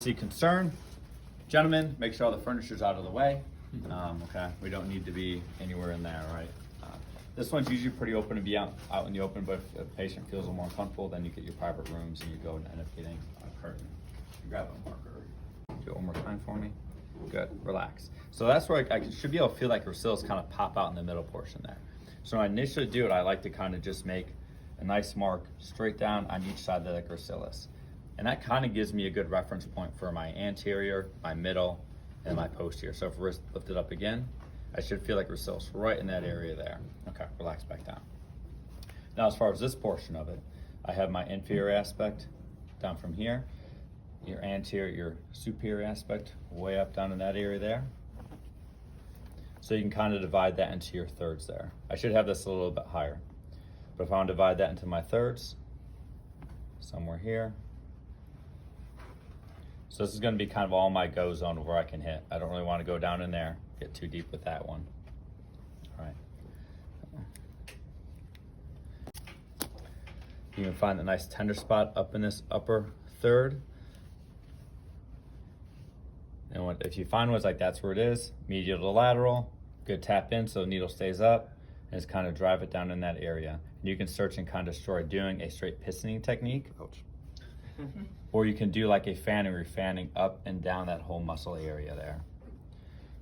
See concern, gentlemen, make sure all the furniture's out of the way. Okay, we don't need to be anywhere in there, right? This one's usually pretty open to be out in the open, but if a patient feels a little more uncomfortable, then you get your private rooms and you go and end up getting a curtain. Grab a marker. Do it one more time for me. Good, relax. So that's where I should be able to feel like gracilis kind of pop out in the middle portion there. So when I initially do it, I like to kind of just make a nice mark straight down on each side of the gracilis. And that kind of gives me a good reference point for my anterior, my middle, and my posterior. So if wrist lifted up again, I should feel like gracilis right in that area there. Okay, relax back down. Now as far as this portion of it, I have my inferior aspect down from here, your anterior, your superior aspect way up down in that area there. So you can kind of divide that into your thirds there. I should have this a little bit higher, but if I want to divide that into my thirds, somewhere here. So this is going to be kind of all my go zone of where I can hit. I don't really want to go down in there, get too deep with that one. All right. You can find a nice tender spot up in this upper third. And if you find ones like that's where it is, medial to lateral, good tap in so the needle stays up, and just kind of drive it down in that area. And you can search and kind of destroy doing a straight pistoning technique. Ouch. Or you can do like a fanning where you're fanning up and down that whole muscle area there.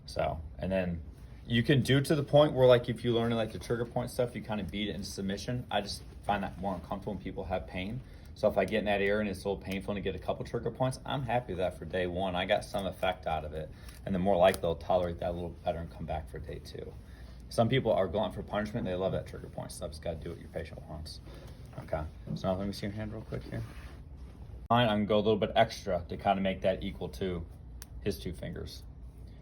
So, and then you can do to the point where like if you learn like the trigger point stuff, you kind of beat it into submission. I just find that more uncomfortable when people have pain. So if I get in that area and it's a little painful and get a couple trigger points, I'm happy with that for day one. I got some effect out of it. And the more likely they'll tolerate that a little better and come back for day two. Some people are going for punishment, they love that trigger point stuff. Just gotta do what your patient wants. Okay, so now let me see your hand real quick here. I can go a little bit extra to kind of make that equal to his 2 fingers.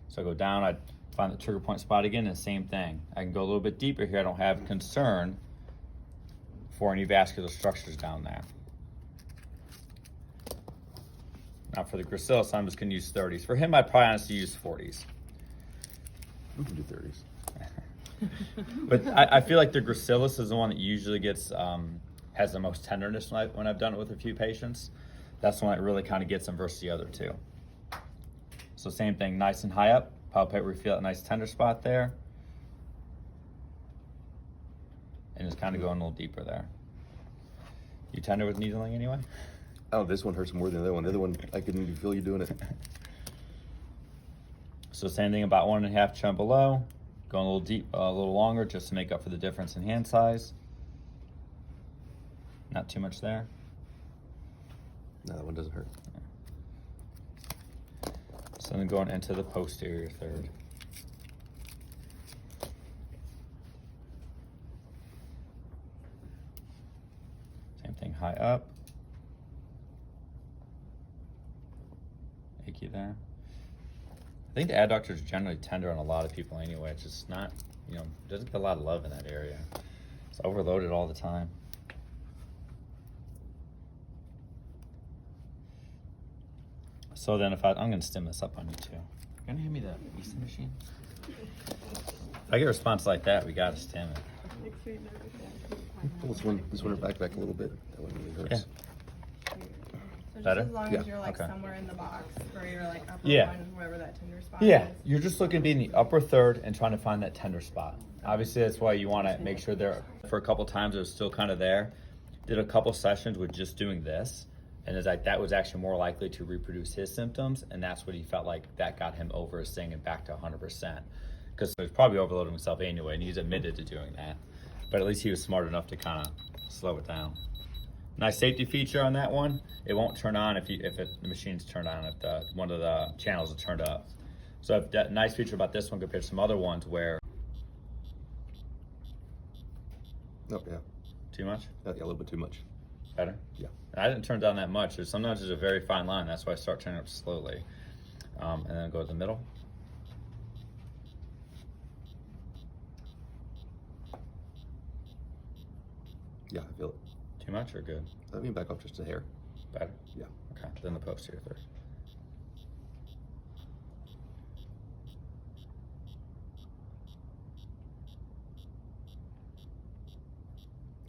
So I go down, I find the trigger point spot again, and the same thing. I can go a little bit deeper here. I don't have concern for any vascular structures down there. Now for the gracilis, I'm just gonna use 30s. For him, I'd probably honestly use 40s. We can do 30s. But I feel like the gracilis is the one that usually gets, has the most tenderness when I've done it with a few patients. That's the one that really kind of gets them versus the other two. So same thing, nice and high up, palpate where you feel that nice tender spot there. And just kind of going a little deeper there. You tender with needling anyway? Oh, this one hurts more than the other one. The other one, I couldn't even feel you doing it. So same thing, about 1.5 chin below, going a little deep, a little longer just to make up for the difference in hand size. Not too much there. No, that one doesn't hurt. So then going into the posterior third. Same thing, high up. Achy there. I think the adductor is generally tender on a lot of people anyway. It's just not, doesn't get a lot of love in that area. It's overloaded all the time. So then I'm gonna stim this up on you too. You're gonna hand me the Easton machine? If I get a response like that, we gotta stim it. Pull this one back a little bit. That one really hurts. Yeah. So Better? just as long Yeah. as you're like Okay. somewhere in the box where you're like upper Yeah. one, wherever that tender spot Yeah, is. you're just looking to be in the upper third and trying to find that tender spot. Obviously, that's why you want to make sure there. For a couple times, it was still kind of there. Did a couple sessions with just doing this, and it's like that was actually more likely to reproduce his symptoms, and that's what he felt like that got him over his thing and back to 100%. Because he was probably overloading himself anyway, and he's admitted to doing that. But at least he was smart enough to kind of slow it down. Nice safety feature on that one. It won't turn on if the machine's turned on, if one of the channels is turned up. So that nice feature about this one compared to some other ones where. Oh, yeah. Too much? Yeah, a little bit too much. Better? Yeah. I didn't turn down that much. Sometimes there's a very fine line. That's why I start turning up slowly. And then go to the middle. Yeah, I feel it. Too much or good? Let me back off just a hair. Better? Yeah. Okay, then the posterior third.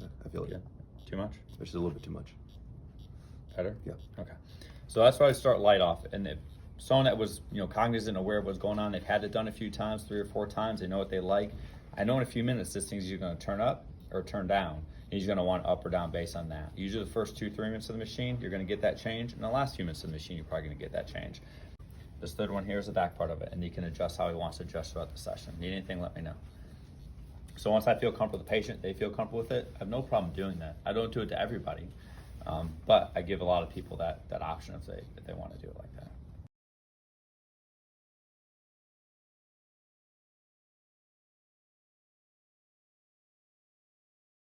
Yeah, I feel it. Good. Too much? It's just a little bit too much. Better? Yeah. Okay. So that's why I start light off. And if someone that was, cognizant, aware of what's going on, they've had it done a few times, 3 or 4 times, they know what they like. I know in a few minutes this thing's either going to turn up or turn down. He's going to want up or down based on that. Usually the first 2-3 minutes of the machine, you're going to get that change. And the last few minutes of the machine, you're probably going to get that change. This third one here is the back part of it, and he can adjust how he wants to adjust throughout the session. Need anything, let me know. So once I feel comfortable with the patient, they feel comfortable with it, I have no problem doing that. I don't do it to everybody, but I give a lot of people that option if they want to do it like that.